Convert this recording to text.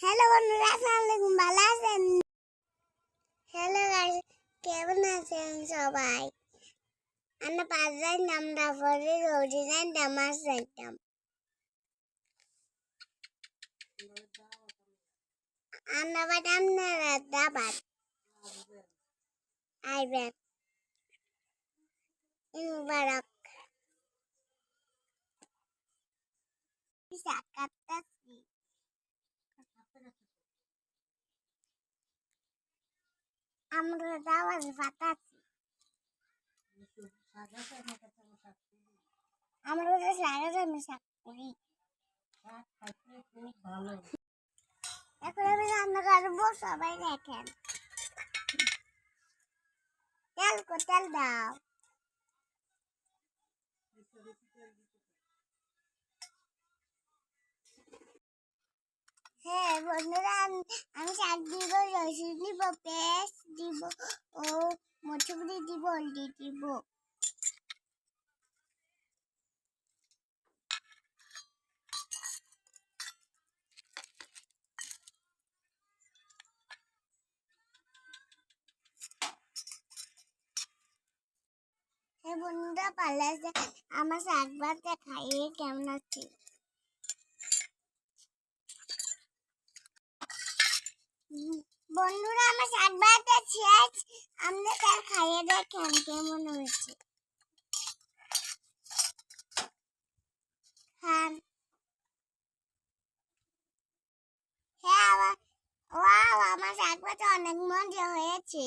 Hello বন্ধুরা, আসসালামু আলাইকুম। ভালো আছেন? হ্যালো গাইস, কেমন আছেন সবাই? আমরা পাঁচজন নামটা পরে অরিজিনাল নামাজ যাইতাম। আমরা বাদাম না দাবাত আইবেন মুবারক সাকাতাছি। আমরা দাওয়াত ফাটাছি। আমরা তো সারা আমি সাকরি। এখন আমি রান্না করবো, সবাই দেখেন। তেল দাও। হ্যাঁ বন্ধুরা, আমি শাক দিব, রসুন দিব, পেঁয়াজ দিব ও মরিচ দিব, হলদি দিব। হ্যাঁ বন্ধুরা, পারলে আমার শাক ভাতটা খাইয়ে কেমন আছে? বন্ধুরা, আমার শাক ভাতটা শেষ, আপনি তার খাইয়ে দেখেন কেমন হয়েছে। হ্যাঁ হ্যাঁ, আমার শাক ভাতটা অনেক মজা হয়েছে।